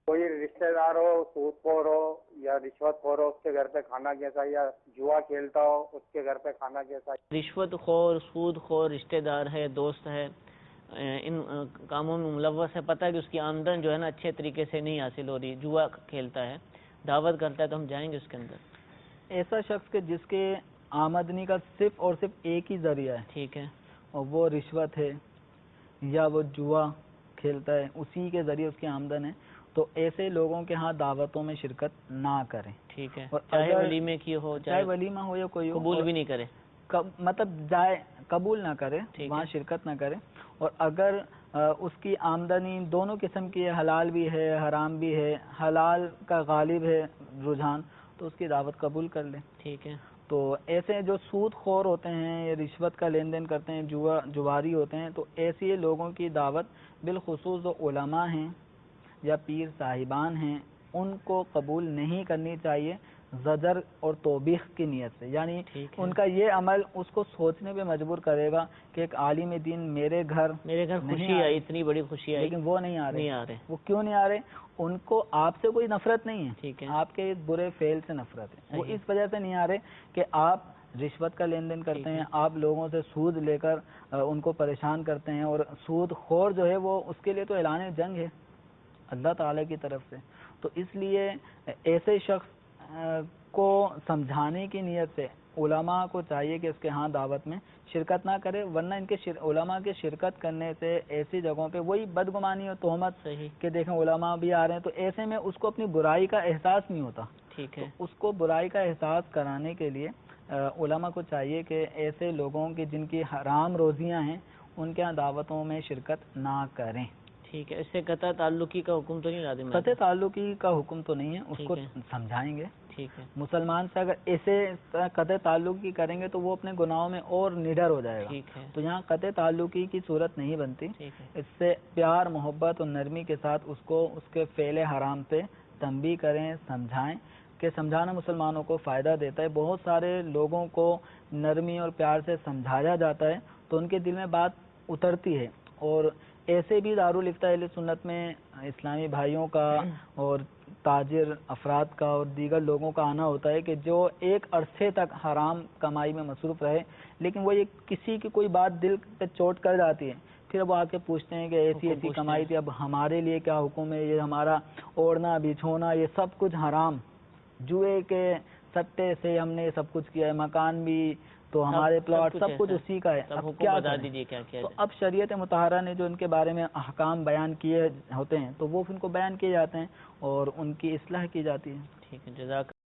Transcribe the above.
کوئی رشتہ دار ہو سود خور ہو یا رشوت خور ہو اس کے گھر پہ کھانا کیسا ہے، یا جوا کھیلتا ہو اس کے گھر پہ کھانا کیسا ہے؟ رشوت خور، سود خور رشتہ دار ہے، دوست ہے، ان کاموں میں ملوث ہے، پتہ ہے کہ اس کی آمدن جو ہے نا اچھے طریقے سے نہیں حاصل ہو رہی، جوا کھیلتا ہے، دعوت کرتا ہے، تو ہم جائیں گے اس کے اندر؟ ایسا شخص کہ جس کے آمدنی کا صرف اور صرف ایک ہی ذریعہ ہے، ٹھیک ہے، اور وہ رشوت ہے یا وہ جوا کھیلتا ہے، اسی کے ذریعے اس کی آمدن ہے، تو ایسے لوگوں کے ہاں دعوتوں میں شرکت نہ کریں. ٹھیک ہے، اور چاہے اگر ولیمے کی ہو، چاہے ولیمہ ہو یا کوئی ہو، قبول بھی نہیں کرے، مطلب جائے قبول نہ کرے، ٹھیک وہاں ہے، شرکت نہ کرے. اور اگر اس کی آمدنی دونوں قسم کی ہے، حلال بھی ہے حرام بھی ہے، حلال کا غالب ہے رجحان، تو اس کی دعوت قبول کر لیں. ٹھیک ہے، تو ایسے جو سود خور ہوتے ہیں یا رشوت کا لین دین کرتے ہیں، جواری ہوتے ہیں، تو ایسے لوگوں کی دعوت بالخصوص جو علماء ہیں یا پیر صاحبان ہیں ان کو قبول نہیں کرنی چاہیے، زجر اور توبیخ کی نیت سے. یعنی ٹھیک ہے، ان کا یہ عمل اس کو سوچنے پہ مجبور کرے گا کہ ایک عالم دین میرے گھر خوشی آئی، اتنی بڑی خوشی آئی، لیکن وہ نہیں آ رہے. وہ کیوں نہیں آ رہے؟ ان کو آپ سے کوئی نفرت نہیں ہے، ٹھیک ہے، آپ کے اس برے فعل سے نفرت ہے. وہ اس وجہ سے نہیں آ رہے کہ آپ رشوت کا لین دین کرتے ہیں، آپ لوگوں سے سود لے کر ان کو پریشان کرتے ہیں، اور سود خور جو ہے وہ اس کے لیے تو اعلان جنگ ہے اللہ تعالی کی طرف سے. تو اس لیے ایسے شخص کو سمجھانے کی نیت سے علماء کو چاہیے کہ اس کے ہاں دعوت میں شرکت نہ کرے، ورنہ ان کے علماء کے شرکت کرنے سے ایسی جگہوں پہ وہی بدگمانی اور تہمت کہ دیکھیں علماء بھی آ رہے ہیں، تو ایسے میں اس کو اپنی برائی کا احساس نہیں ہوتا. ٹھیک تو ہے، اس کو برائی کا احساس کرانے کے لیے علماء کو چاہیے کہ ایسے لوگوں کی جن کی حرام روزیاں ہیں ان کے ہاں دعوتوں میں شرکت نہ کریں. ٹھیک ہے. اس سے قطع تعلقی کا حکم تو نہیں لازم ہے؟ قطع تعلقی کا حکم تو نہیں ہے، اس کو سمجھائیں گے. ٹھیک ہے، مسلمان سے اگر ایسے قطع تعلقی کریں گے تو وہ اپنے گناہوں میں اور نڈر ہو جائے گا. ٹھیک ہے، تو یہاں قطع تعلقی کی صورت نہیں بنتی. ٹھیک ہے، اس سے پیار محبت اور نرمی کے ساتھ اس کو اس کے فعل حرام سے تنبیہ کریں، سمجھائیں کہ سمجھانا مسلمانوں کو فائدہ دیتا ہے. بہت سارے لوگوں کو نرمی اور پیار سے سمجھایا جاتا ہے تو ان کے دل میں بات اترتی ہے. اور ایسے بھی دارالفتہ اہل سنت میں اسلامی بھائیوں کا اور تاجر افراد کا اور دیگر لوگوں کا آنا ہوتا ہے کہ جو ایک عرصے تک حرام کمائی میں مصروف رہے، لیکن وہ یہ کسی کی کوئی بات دل پہ چوٹ کر جاتی ہے، پھر وہ آ کے پوچھتے ہیں کہ ایسی کمائی تھی، اب ہمارے لیے کیا حکم ہے؟ یہ ہمارا اوڑھنا بچھونا یہ سب کچھ حرام، جوئے کے سٹے سے ہم نے سب کچھ کیا ہے، مکان بھی تو ہمارے پلاٹ سب کچھ اسی کا ہے. اب کیا کریں؟ تو اب شریعت مطہرہ نے جو ان کے بارے میں احکام بیان کیے ہوتے ہیں تو وہ ان کو بیان کیے جاتے ہیں اور ان کی اصلاح کی جاتی ہے. ٹھیک ہے، جزاک